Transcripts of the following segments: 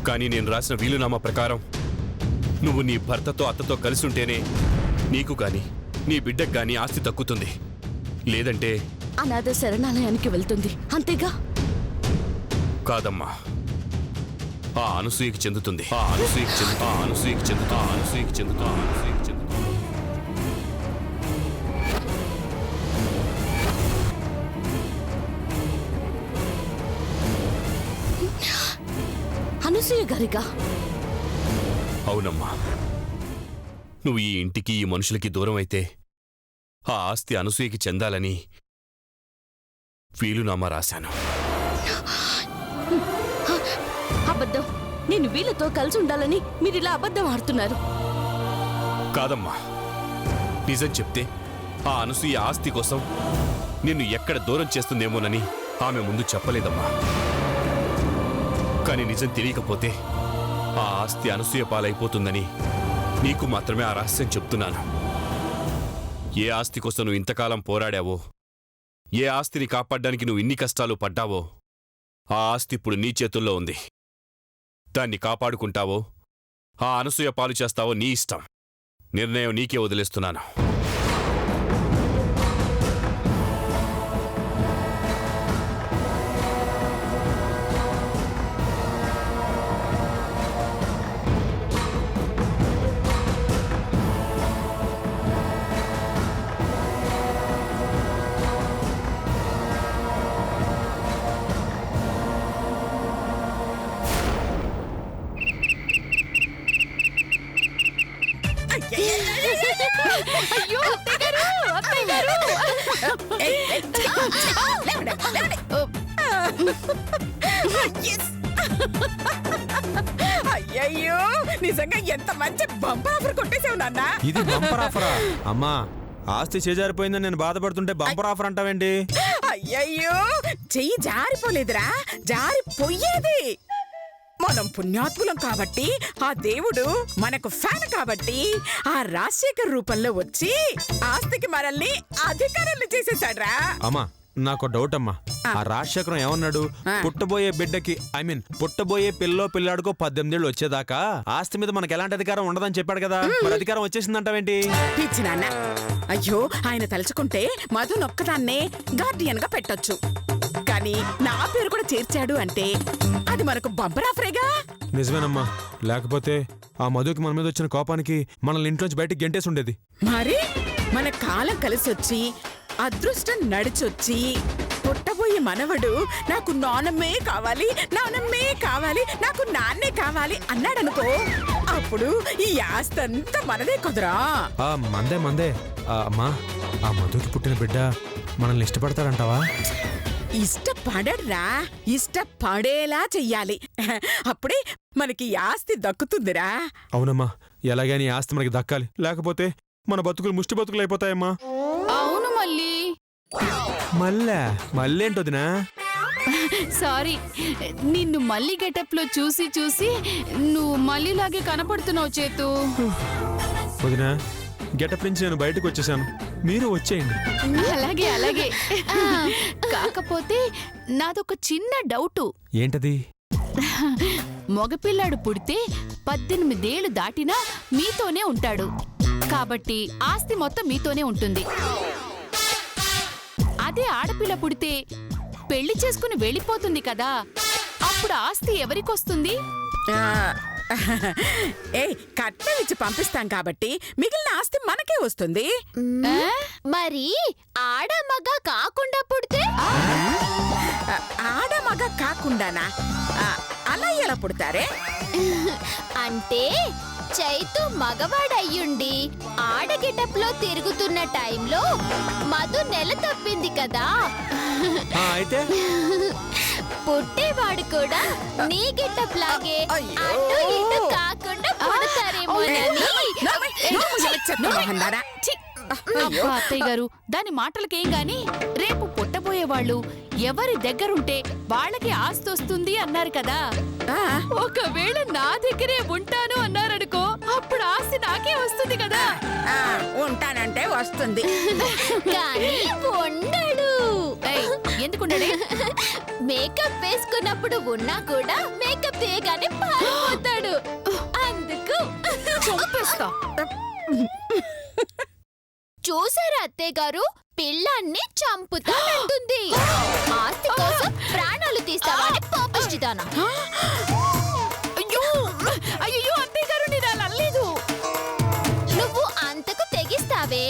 కానీ నేను రాసిన వీలునామా ప్రకారం నువ్వు నీ భర్తతో అత్తతో కలిసి ఉంటేనే నీకు గాని నీ బిడ్డకు గాని ఆస్తి దక్కుతుంది. లేదంటే అనాథ శరణాలయానికి వెళ్తుంది, అంతేగా? కాదమ్మా, ఆ అనసూయకి చెందుతుంది. ఆ అనసూయకి చెందుతా ఆ అనసూయకి చెందుతా ఆ అనసూయకి చెందుతా ఆ అనసూయకి చెందుతా. అనసూయ గారిగా? అవునమ్మా, నువ్వు ఈ ఇంటికి ఈ మనుషులకి దూరం అయితే ఆ ఆస్తి అనసూయకి చెందాలని వీలునామా రాశాను. అబద్ధం. నేను వీళ్ళతో కలిసి ఉండాలని మీరిలా అబద్ధం ఆడుతున్నారు. కాదమ్మా, నిజం చెప్తే ఆ అనసూయ ఆస్తి కోసం నిన్ను ఎక్కడ దూరం చేస్తుందేమోనని ఆమె ముందు చెప్పలేదమ్మా. కానీ నిజం తెలియకపోతే ఆ ఆస్తి అనసూయ పాలైపోతుందని నీకు మాత్రమే ఆ రహస్యం చెప్తున్నాను. ఏ ఆస్తి కోసం నువ్వు ఇంతకాలం పోరాడావో, ఏ ఆస్తిని కాపాడ్డానికి నువ్వు ఇన్ని కష్టాలు పడ్డావో, ఆ ఆస్తి ఇప్పుడు నీ చేతుల్లో ఉంది. దాన్ని కాపాడుకుంటావో ఆ అనసూయ పాలు చేస్తావో నీ ఇష్టం. నిర్ణయం నీకే వదిలేస్తున్నాను. అయ్యో అత్తయ్య గారు! అయ్యయ్యో, నిజంగా ఎంత మంచి బంపర్ ఆఫర్ కొట్టేసావు నాన్న. ఇది బంపర్ ఆఫరా? అమ్మా, ఆస్తి చేజారిపోయిందని నేను బాధపడుతుంటే బంపర్ ఆఫర్ అంటావేంటి? అయ్యయ్యో, చెయ్యి జారిపోలేదురా, జారిపోయేది. మనం పుణ్యాత్ములం కాబట్టి, ఆ దేవుడు మనకు ఫ్యాన్ కాబట్టి ఆ రాజశేఖర్ రూపంలో వచ్చి ఆస్తికి మనల్ని అధికారులు చేసేసాడ్రా. అమ్మా, నాకు డౌట్ అమ్మా. ఆ రాజశేఖరం ఏమన్నాడు? పుట్టబోయే బిడ్డకి పుట్టబోయే పిల్లాడికో 18 ఏళ్ళు వచ్చేదాకా ఆస్తి మీద మనకు ఎలాంటి అధికారం ఉండదని చెప్పాడు కదా. మరి అధికారం వచ్చేసిందంటావేంటి? పిచ్చి నాన్న. అయ్యో, ఆయన తలుచుకుంటే మధునొక్కదాన్నే గార్డియన్ గా పెట్టొచ్చు. కానీ నా పేరు కూడా చేర్చాడు అంటే అది మనకు బంపర్ ఆఫరేగా. నిజమేనమ్మా, లేకపోతే ఆ మధుకి మన మీద వచ్చిన కోపానికి మనల్ని ఇంట్లోంచి బయటికి గెంటేసి ఉండేది. మరి మన కాలం కలిసొచ్చి అదృష్టం నడిచొచ్చి పుట్టబోయే మనవడు నాకు నానమ్మే కావాలి, నానమ్మే కావాలి, నాకు నాన్నే కావాలి అన్నాడనుకో, అప్పుడు ఈ ఆస్తి అంతా మనదే కుదరా. మందే అమ్మా, ఆ మధుకి పుట్టిన బిడ్డ మనల్ని ఇష్టపడతాడంటావా? ఇష్టపడరా, ఇష్టపడేలా చెయ్యాలి. అప్పుడే మనకి ఆస్తి దక్కుతుందిరా. అవునమ్మా, ఎలాగైనా ఈ ఆస్తి మనకి దక్కాలి, లేకపోతే మన బతుకులు ముష్టి బతుకులు అయిపోతాయమ్మా. అవును మళ్ళేంటొదినా? సారీ, నిన్ను మళ్ళీ గెటప్ లో చూసి నువ్వు మళ్ళీలాగే కనపడుతున్నావు చేతు. వదినా, గెటప్ నుంచి నేను బయటకు వచ్చేసాను, మీరు వచ్చేయండి. అలాగే కాకపోతే నాదొక చిన్న డౌటు. ఏంటది? మగపిల్లాడు పుడితే 18 ఏళ్లు దాటినా మీతోనే ఉంటాడు కాబట్టి ఆస్తి మొత్తం మీతోనే ఉంటుంది. అదే ఆడపిల్ల పుడితే పెళ్లి చేసుకుని వెళ్ళిపోతుంది కదా, అప్పుడు ఆస్తి ఎవరికొస్తుంది? కట్నం ఇచ్చి పంపిస్తాం కాబట్టి మిగిలిన ఆస్తి మనకే వస్తుంది. మరి ఆడమగ కాకుండా పుడితే? ఆడమగ కాకుండానా? అలా ఎలా పుడతారే? అంటే చైతు మగవాడయ్యుండి ఆడగెటప్ లో తిరుగుతున్న టైంలో మధు నెల తప్పింది కదా, అయితే పుట్టేవాడు కూడా నీ గెటప్ లాగే అటు ఇటు కాకుండా పుడతారేమోనని. అత్తయ్య గారు, దాని మాటలకేం గాని, రేపు పుట్టబోయేవాళ్ళు ఎవరి దగ్గరుంటే వాళ్ళకి ఆస్తి వస్తుంది అన్నారు కదా. ఒకవేళ నా దగ్గరే ఉంటాను అన్నారనుకో, అప్పుడు ఆస్తి నాకే వస్తుంది కదా. ఉంటానంటే వస్తుంది కానీ ఉండడు. ఎందుకుండడే? మేకప్ వేసుకున్నప్పుడు ఉన్నా కూడా మేకప్ తీయగానే పారిపోతాడు. అందుకు చంపేస్తా. చూసారా అత్తయ్య గారు, పిల్లాన్ని చంపుతానంటుంది. ఆస్తి కోసం ప్రాణాలు తీస్తావని పాపిష్టిదానా? అయ్యో అయ్యో అత్తయ్య గారు, నేను అలా అనలేదు. నువ్వు అంతకు తెగిస్తావే,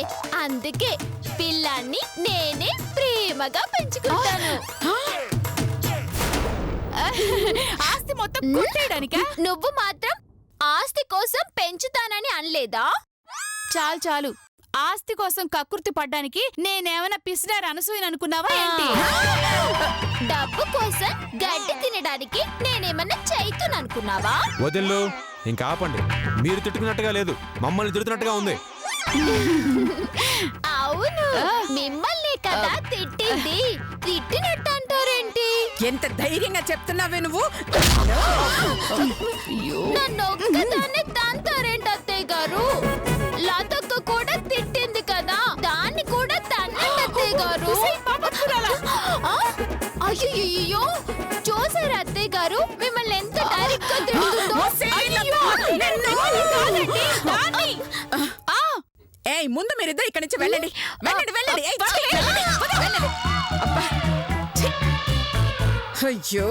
అందుకే పిల్లాన్ని నేనే ప్రేమగా పెంచుకుంటాను. ఆస్తి మొత్తం కొట్టేయడానికా? నువ్వు మాత్రం ఆస్తి కోసం పెంచుతానని అనలేదా? చాలు చాలు. ఆస్తి కోసం కక్కుర్తి పడ్డానికి నేనేమైనా పిసినారు అనసూయననుకున్నావా ఏంటి? డబ్బు కోసం గడ్డి తినడానికి నేనేమన్నా చైతుననుకున్నావా? వదిల్లు ఇంకా ఆపండి. మీరు తిట్టుకున్నట్టుగా లేదు, మమ్మల్ని తిడుతున్నట్టుగా ఉంది. అవును, మిమ్మల్ని కదా తిట్టింది. తిట్టినట్టు అంటారేంటి? ఎంత ధైర్యంగా చెప్తున్నావే నువ్వు? నన్ను ఒక్కదాన్ని తంతారేంటి అత్తయ్య గారు? లతక్క కూడా తిట్టింది కదా, దాన్ని కూడా తన్నండి అత్తయ్య గారు. అయ్యో, చూసారా అత్తయ్య గారు మిమ్మల్ని ఎంత డైరెక్ట్ గా తిడుతుందో? ఏయ్, ముందు మీరిద్దరు ఇక్కడి నుంచి వెళ్ళండి. వెళ్ళండి వెళ్ళండి. ఏయ్, వెళ్ళండి, వెళ్ళండి. అబ్బా, ఛీ. అయ్యో,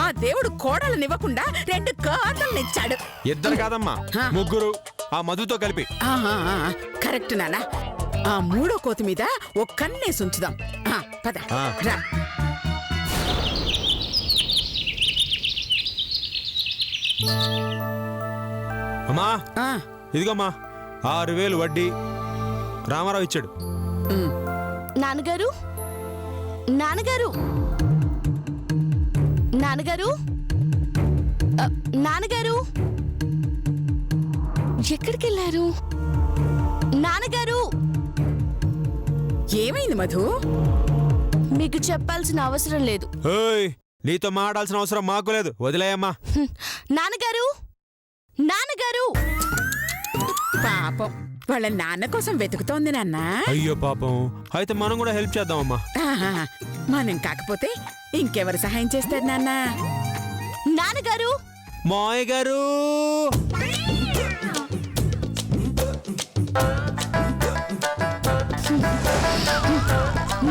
ఆ దేవుడు కోడలనివ్వకుండా 2 కార్లనిచ్చాడు. ఇద్దరు కాదమ్మా, ముగ్గురు, ఆ మధుతో కలిపి. కరెక్ట్ నానా. ఆ 3వ కోతి మీద ఓ కన్నేసి ఉంచుదాం. పద రా. అమ్మా ఆ, ఇదిగోమ్మా 6,000 వడ్డీ రామారావు ఇచ్చాడు. నాన్నగారు, నాన్నగారు, నాన్నగారు, నాన్నగారు, ఎక్కడికి వెళ్ళారు? నాన్నగారు, ఏమైంది మధు? మీకు చెప్పాల్సిన అవసరం లేదు. ఏయ్, నీతో మాట్లాడాల్సిన అవసరం మాకు లేదు, వదిలేయమ్మా. నాన్నగారు, నాన్నగారు. పాపం వాళ్ళ నాన్న కోసం వెతుకుతోంది నాన్న. అయ్యో పాపం, అయితే మనం కూడా హెల్ప్ చేద్దామమ్మా. ఆహా, మనం కాకపోతే ఇంకెవరు సహాయం చేస్తారు నాన్న? నాన్నగారు, మాయ గారు,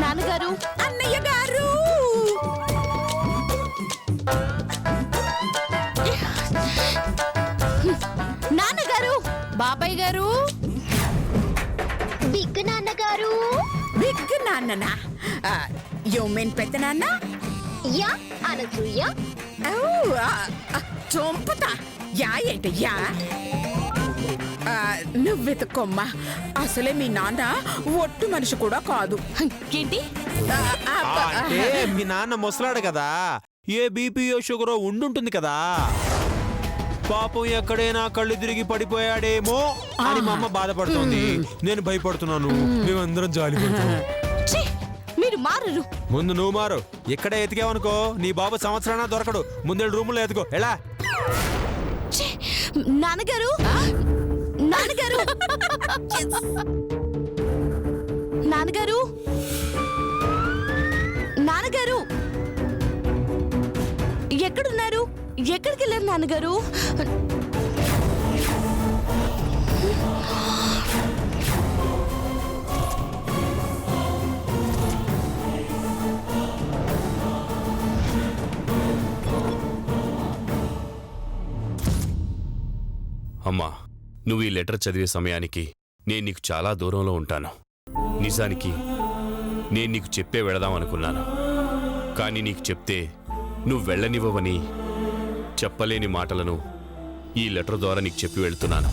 నాన్నగారు, అన్నయ్య గారు. నాన్నగారు, బాబాయ్ గారు, బిగ్ నాన్నగారు. బిగ్ నాన్ననా? యు మీన్ పెద్ద నాన్న? యా అనసూయ. చొంపుతా. యా ఏంటి యా? నువ్వు వెతుక్కోమ్మా. అసలే మీ నాన్న ఒట్టు మనిషి కూడా కాదు. ఏంటి? అంటే మీ నాన్న ముసలాడు కదా, ఏ బీపీఓ షుగరో ఉండుంటుంది కదా. పాపం ఎక్కడైనా కళ్ళు తిరిగి పడిపోయాడేమో అని మా అమ్మ బాధపడుతోంది. నేను భయపడుతున్నాను, మేమందరం జాలి పడుతున్నాం. ఛీ, మీరు మారరు. ముందు నువ్వు మారు. ఇక్కడే ఎతికావనుకో నీ బాబు సంవత్సరాన దొరకడు. ముందు రూములో ఎత్తుకో. ఎలా? ఛీ, నాన్నగారు, నాన్నగారు, నాన్నగారు, నాన్నగారు, ఎక్కడున్నారు? ఎక్కడికి వెళ్ళారు నాన్నగారు? అమ్మా, నువ్వు ఈ లెటర్ చదివే సమయానికి నేను నీకు చాలా దూరంలో ఉంటాను. నిజానికి నేను నీకు చెప్పే వెళదామనుకున్నాను. కానీ నీకు చెప్తే నువ్వు వెళ్ళనివ్వవని చెప్పలేని మాటలను ఈ లెటర్ ద్వారా నీకు చెప్పి వెళ్తున్నాను.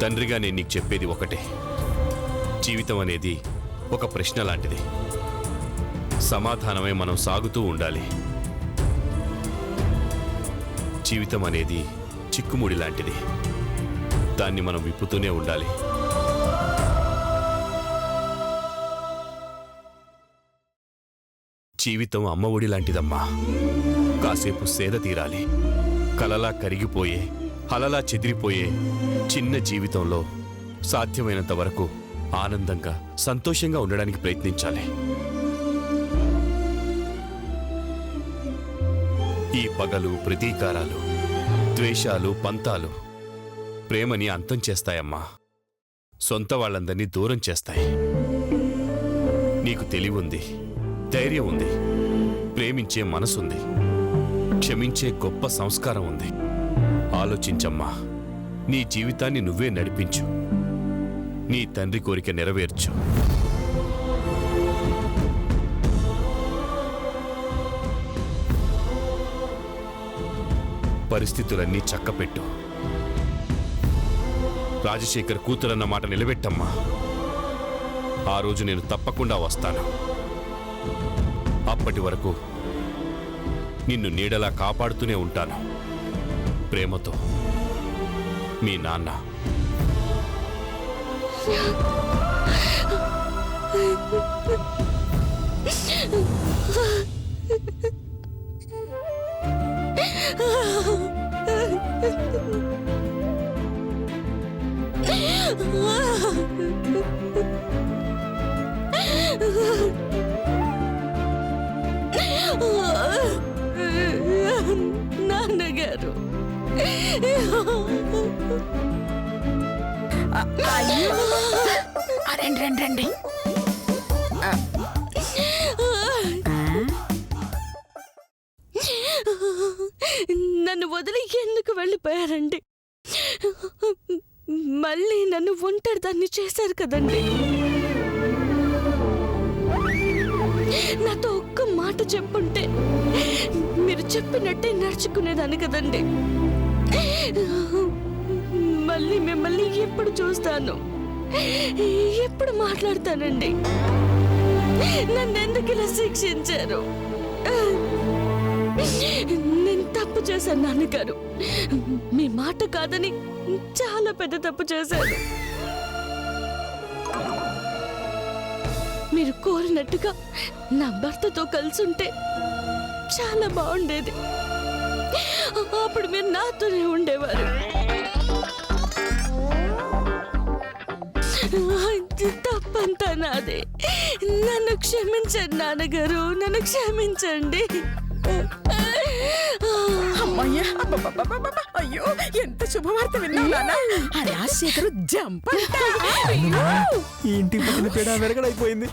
తండ్రిగా నేను నీకు చెప్పేది ఒకటే. జీవితం అనేది ఒక ప్రశ్న లాంటిది. సమాధానమే మనం సాగుతూ ఉండాలి. జీవితం అనేది చిక్కుముడి లాంటిది. దాన్ని మనం విప్పుతూనే ఉండాలి. జీవితం అమ్మ ఒడి లాంటిదమ్మా. కాసేపు సేద తీరాలి. కలలా కరిగిపోయే, అలలా చెదిరిపోయే చిన్న జీవితంలో సాధ్యమైనంత వరకు ఆనందంగా సంతోషంగా ఉండడానికి ప్రయత్నించాలి. ఈ పగలు, ప్రతీకారాలు, ద్వేషాలు, పంతాలు ప్రేమని అంతం చేస్తాయమ్మా. సొంత వాళ్ళందరినీ దూరం చేస్తాయి. నీకు తెలివుంది, ధైర్యం ఉంది, ప్రేమించే మనసుంది, క్షమించే గొప్ప సంస్కారం ఉంది. ఆలోచించమ్మా. నీ జీవితాన్ని నువ్వే నడిపించు. నీ తండ్రి కోరిక నెరవేర్చు. పరిస్థితులన్నీ చక్కపెట్టు. రాజశేఖర్ కూతురన్న మాట నిలబెట్టమ్మా. ఆ రోజు నేను తప్పకుండా వస్తాను. అప్పటి వరకు నిన్ను నీడలా కాపాడుతూనే ఉంటాను. ప్రేమతో, మీ నాన్న. నాన్నగారు, అయ్యో రండి రండి రండి. నన్ను వదిలి ఎందుకు వెళ్ళిపోయారండి? మళ్ళీ నన్ను ఒంటరి దాన్ని చేశారు కదండి. నాతో ఒక్క మాట చెప్పుంటే మీరు చెప్పినట్టే నడుచుకునేదాన్ని కదండి. మళ్ళీ మిమ్మల్ని ఎప్పుడు చూస్తాను, ఎప్పుడు మాట్లాడతానండి? నన్నెందుకు ఇలా శిక్షించారు? నేను తప్పు చేశాను నాన్నగారు. మీ మాట కాదని చాలా పెద్ద తప్పు చేశాను. మీరు కోరినట్టుగా నా భర్తతో కలిసి ఉంటే చాలా బాగుండేది. అప్పుడు మీరు నాతోనే ఉండేవారు. తప్పంతా నాదే. నన్ను క్షమించండి నాన్నగారు, నన్ను క్షమించండి. అమ్మయ్యా, అబ్బబ్బబ్బబ్బబ్బ. అయ్యో ఎంత శుభవార్త విన్నావు నాన్న. ఆ రాజశేఖరు జంప్ అంట. ఈ ఇంటికి పట్టిన పేడ వెరగడైపోయింది.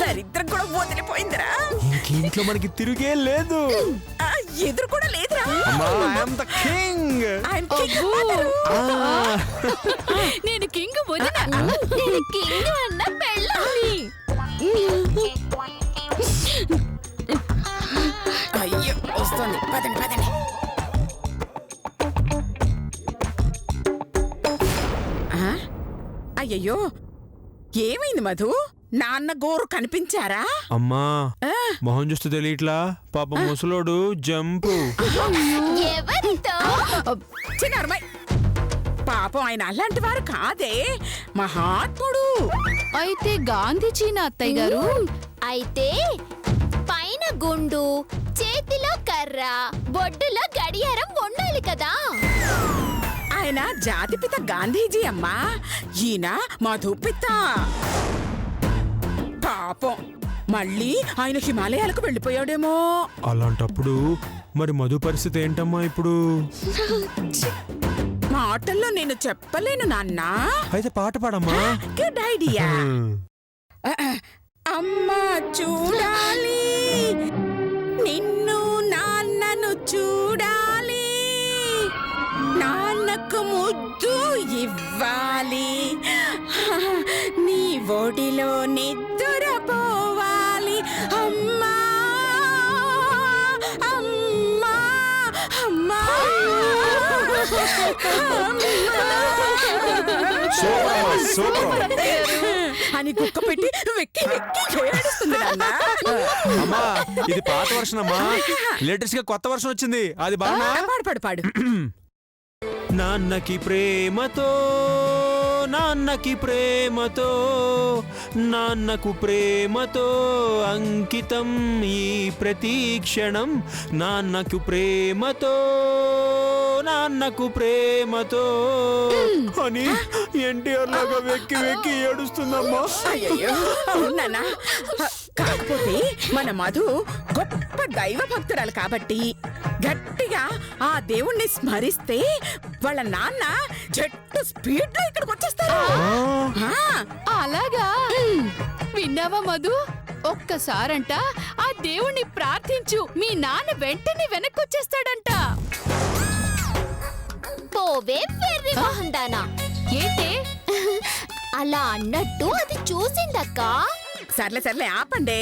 దరిద్రం కూడా వదిలిపోయిందిరా. ఇంట్లో మనకి తిరిగే లేదు. ఎదురు కూడా లేదురా. నేను కింగ్ వదిన. నేను కింగ్ అన్న పెళ్ళాలి. అయ్యో వస్తుంది, పదండి పదండి. అయ్యయ్యో ఏమైంది మధు? నాన్న గోరు కనిపించారా? అమ్మా మొహం చూస్తే తెలియట్లా. పాప ముసలోడు జంపు. ఎవరితో? చిన్నారమ్మాయి, పాపం ఆయన అలాంటి వారు కాదే, మహాత్ముడు. అయితే గాంధీజీనా అత్తయ్య గారు? అయితే పైన గుండు, చేతిలో కర్ర, బొడ్డులో గడియారం ఉండాలి కదా. ఆయన జాతిపిత గాంధీజీ అమ్మా, ఈయన మధుపిత. పాపం మళ్ళీ ఆయన హిమాలయాలకు వెళ్ళిపోయాడేమో. అలాంటప్పుడు మరి మధు పరిస్థితి ఏంటమ్మా ఇప్పుడు? మాటల్లో నేను చెప్పలేను నాన్న. అయితే పాట పాడమ్మా. Good idea. అమ్మా చూడాలి, నిన్ను నాన్నను చూడాలి, నాన్నకు ముద్దు ఇవ్వాలి, నీ ఒడిలో నిద్రపోవాలి. అమ్మా అమ్మా అమ్మా అని కుక్క పెట్టి వెక్కి వెక్కి ఏడుస్తుంది నాన్న. అమ్మా ఇది పాత వర్షన్ అమ్మా. లేటెస్ట్ గా కొత్త వర్షన్ వచ్చింది, అది బాగా పాడు పాడు పాడు. నాన్నకి ప్రేమతో, నాన్నకి ప్రేమతో, నాన్నకు ప్రేమతో అంకితం ఈ ప్రతీక్షణం, నాన్నకు ప్రేమతో నాన్నకు ప్రేమతో అని ఎన్టీఆర్ లాగా వెక్కి వెక్కి ఏడుస్తుందమ్మా. అయ్యయ్యో, అవునానా? కాకపోతే మన మధు గొప్ప దైవ భక్తురాలు కాబట్టి గట్టిగా ఆ దేవుణ్ణి స్మరిస్తే వాళ్ళ నాన్న జట్టు స్పీడ్ లో ఇక్కడికి వచ్చేస్తారు. ఆ, అలాగా విన్నావా మధు? ఒక్కసారంట ఆ దేవుణ్ణి ప్రార్థించు, మీ నాన్న వెంటనే వెనక్కొచ్చేస్తాడంట. పోవే వెర్రి మొహందానా. ఏంటే అలా అన్నట్టు అది చూసిందక్క. సర్లే సర్లే ఆపండి.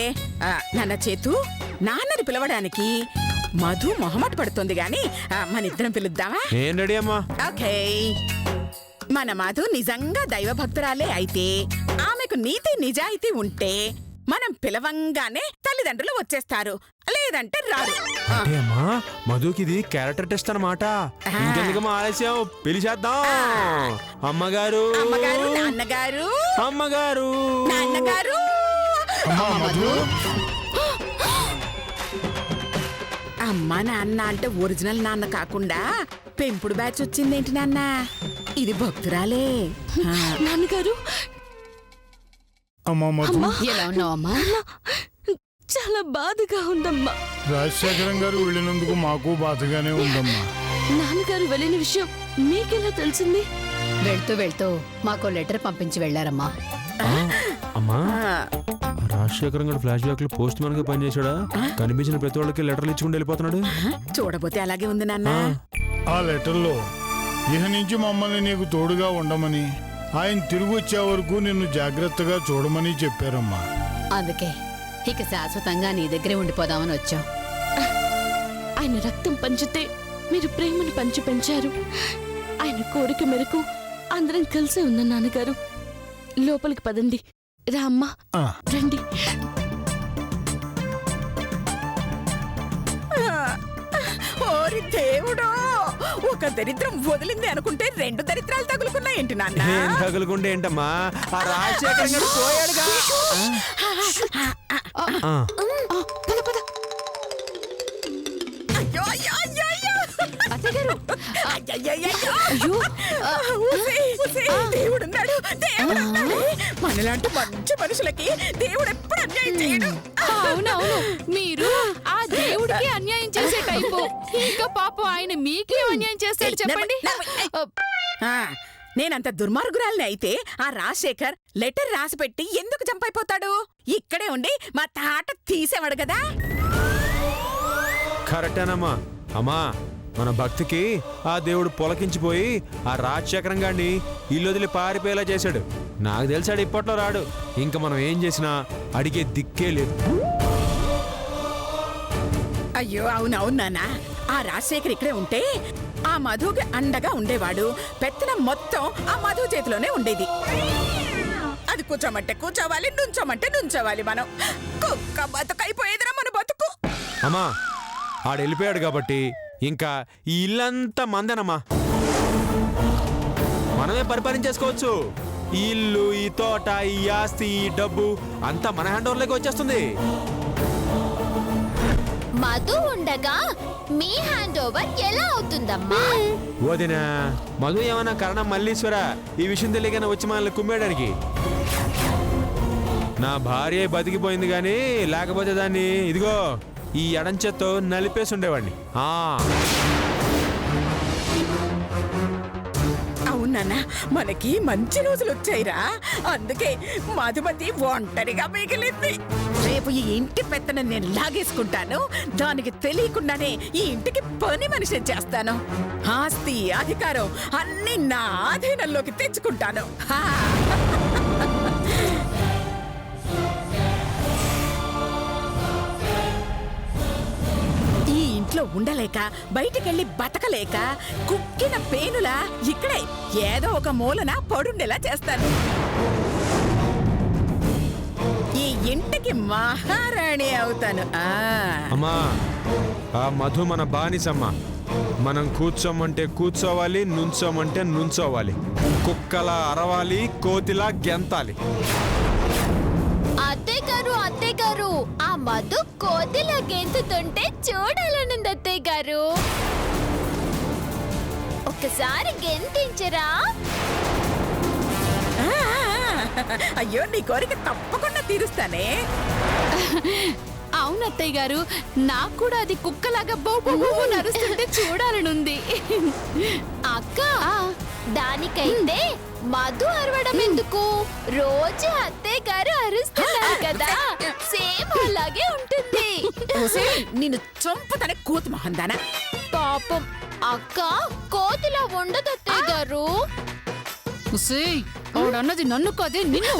నాన్న చేతు, నాన్నని పిలవడానికి మధు మొహమాట పడుతుంది గాని మన ఇద్దరం పిలుద్దామా? నేను రెడీ అమ్మా. ఓకే. మన మధు నిజంగా దైవ భక్తురాలే అయితే, ఆమెకు నీతి నిజాయితీ ఉంటే మనం పిలవంగానే తల్లిదండ్రులు వచ్చేస్తారు, లేదంటే రారు. అంటే అమ్మా మధుకిది క్యారెక్టర్ టెస్ట్ అన్నమాట. ఇంకెందుకమ్మా ఆలస్యం, పిలిచేద్దాం. అమ్మగారు, అమ్మగారు, నాన్నగారు, అమ్మగారు, నాన్నగారు. అమ్మ నాన్న అంటే ఒరిజినల్ నాన్న కాకుండా పెంపుడు బ్యాచ్ వచ్చిందేంటి నాన్న? ఇది భక్తురాలే. నాన్నగారు, అమ్మా మధు, ఎలా ఉన్నావమ్మా? చాలా బాధగా ఉందమ్మా. రాజశేఖరం గారు వెళ్ళినందుకు మాకు బాధగానే ఉందమ్మా. నాన్నగారు వెళ్ళిన విషయం మీకెలా తెలిసింది? వెళ్తూ వెళ్తూ మాకు లెటర్ పంపించి వెళ్ళారమ్మా. అమ్మా రాజశేఖరం గారు ఫ్లాష్ బ్యాక్ లో పోస్ట్ మ్యాన్ గా పనిచేశాడా? కనిపించిన ప్రతి వాళ్ళకి లెటర్లు ఇచ్చుకుంటూ వెళ్ళిపోతున్నాడు. చూడబోతే అలాగే ఉంది నాన్న. ఆ లెటర్లో ఇహ నుంచి మమ్మల్ని నీకు తోడుగా ఉండమని, ఆయన తిరిగి వచ్చే వరకు నిన్ను జాగ్రత్తగా చూడమని చెప్పారమ్మా. అందుకే ఇక శాశ్వతంగా నీ దగ్గరే ఉండిపోదామని వచ్చాం. ఆయన రక్తం పంచితే మీరు ప్రేమను పంచి పెంచారు. ఆయన కోరిక మేరకు అందరం కలిసే ఉన్నాం నాన్నగారు. లోపలికి పదండి. రా అమ్మా, ఆ. రండి. ఓరి దేవుడో, ఒక దరిద్రం వదిలింది అనుకుంటే రెండు దరిద్రాలు తగులుకున్నాయేంటి నాన్న? ఏం తగులుకుంటే ఏంటమ్మా, ఆ రాజశేఖరం గారు పోయాడుగా. ఆ. అయ్యో అయ్యో అయ్యో అయ్యో. అత్తగారు, అయ్యయ్యయ్యయ్యో. ఊసే, ఊసే, దేవుడున్నాడు, దేవుడున్నాడు. మనలాంటి మంచి మనుషులకి దేవుడు ఎప్పుడు అన్యాయం చేయడు. అవునవును, మీరు ఆ దేవుడికి అన్యాయం చేసే టైపు. ఇంకా పాపం ఆయన మీకే అన్యాయం చేస్తాడు చెప్పండి. ఆ, నేనంత దుర్మార్గురాల్ని అయితే ఆ రాజశేఖర్ లెటర్ రాసి పెట్టి ఎందుకు చంపైపోతాడు? ఇక్కడే ఉండి మా తాట తీసేవాడు కదా. కరెక్టేనమ్మా. అమ్మా మన భక్తికి ఆ దేవుడు పొలకించిపోయి ఆ రాజశేఖరం గారిని ఇల్లు వదిలి పారిపోయేలా చేశాడు. నాకు తెలిసాడు ఇప్పట్లో రాడు. ఇంకా మనం ఏం చేసినా అడిగే దిక్కే లేదు. అయ్యో అవునవును నాన్న, ఆ రాజశేఖర్ ఇక్కడే ఉంటే ఆ మధుకి అండగా ఉండేవాడు. పెత్తనం మొత్తం ఆ మధు చేతిలోనే ఉండేది. అది కూర్చోమంటే కూర్చోవాలి, నుంచోమంటే నుంచోవాలి. మనం కుక్క బతుకైపోయేదిరా మన బతుకు. అమ్మా ఆడు వెళ్ళిపోయాడు కాబట్టి ఇంకా ఈ ఇల్లంతా మందేనమ్మా. మనమే పరిపాలించేసుకోవచ్చు. ఈ ఇల్లు, ఈ తోట, ఈ ఆస్తి, ఈ డబ్బు అంతా మన హ్యాండ్ ఓవర్లోకి వచ్చేస్తుంది. మధు ఉండగా మీ హ్యాండ్ ఓవర్ ఎలా అవుతుందమ్మా? వదినా మధు ఏమన్నా కరణం మల్లీశ్వర ఈ విషయం తెలియగానే వచ్చి మనల్ని కుమ్మేయడానికి? నా భార్య బతికిపోయింది కానీ లేకపోతే దాన్ని ఇదిగో ఈ ఎడంచెతో నలిపేసి ఉండేవాడిని. అవునన్నా, మనకి మంచి రోజులు వచ్చాయిరా. అందుకే మధుమతి ఒంటరిగా మిగిలింది. రేపు ఈ ఇంటి పెత్తనం నేను లాగేసుకుంటాను. దానికి తెలియకుండానే ఈ ఇంటికి పని మనిషి చేస్తాను. ఆస్తి, అధికారం అన్ని నా ఆధీనంలోకి తెచ్చుకుంటాను. ఇంట్లో ఉండలేక బయటికెళ్ళి బతకలేక కుక్కిన పేనులా ఇక్కడే ఏదో ఒక మూలన పడుండేలా చేస్తాను. ఈ ఇంటికి మహారాణి అవుతాను. అమ్మా ఆ మధు మన బానిసమ్మ. మనం కూర్చోమంటే కూర్చోవాలి, నుంచోమంటే నుంచోవాలి. కుక్కలా అరవాలి, కోతిలా గెంతాలి. అత్తయ్య గారు, ఆ మధు కోతిలా గెంతుతుంటే చూడాలనుంది అత్తయ్య గారు. ఒక్కసారి గెంతించరా? ఆ, అయ్యో నీ కోరిక తప్పకుండా తీరుస్తానే. అవును అత్తయ్య గారు, నాకు కూడా అది కుక్కలాగా బౌ బౌ బౌ నరుస్తుంటే చూడాలనుంది. అక్క, దానికైతే మధు అరవడం ఎందుకు? రోజు అత్తయ్య గారు అరుస్తున్నారు కదా, సేమ్ అలాగే ఉంటుంది. ఒసేయ్, నిన్ను చంపుతానే కోతి మొహం దానా. పాపం అక్క కోతిలా ఉండదు అత్తయ్య గారు. ఉసేయ్, ఆవిడన్నది నన్ను కాదే నిన్ను.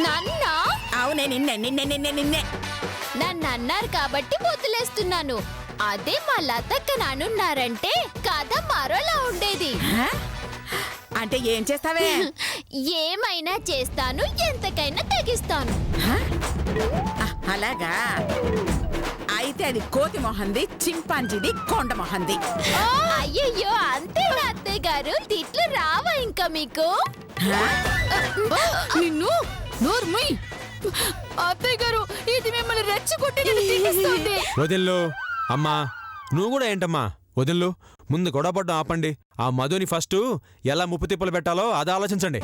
నన్నా? అవునే, నిన్నే నిన్నే నిన్నే నిన్నే. నన్ను అన్నారు కాబట్టి వదిలేస్తున్నాను. అదే మా లతక్క నానున్నారంటే కథ మరోలా ఉండేది. హ? అంటే ఏం చేస్తావే? ఏమైనా చేస్తాను, ఎంతకైనా తెగిస్తాను. హ? అలాగా అయితే అది కోతి మొహంది, చింపాంజీది కొండ మొహంది. అయ్యయ్యో, అంతేనా అత్తయ్య గారు? తిట్లు రావా ఇంకా మీకు? హ? నిన్ను నోర్మయ్. అత్తయ్య గారు, ఇది మిమ్మల్ని రెచ్చగొట్టి నన్ను తిట్టిస్తోంది. వదిన్లు, అమ్మా నువ్వు కూడా ఏంటమ్మా? వదిన్లు, ముందు గొడవపడ్డం ఆపండి. ఆ మధుని ఫస్ట్ ఎలా ముప్పు తిప్పలు పెట్టాలో అది ఆలోచించండి.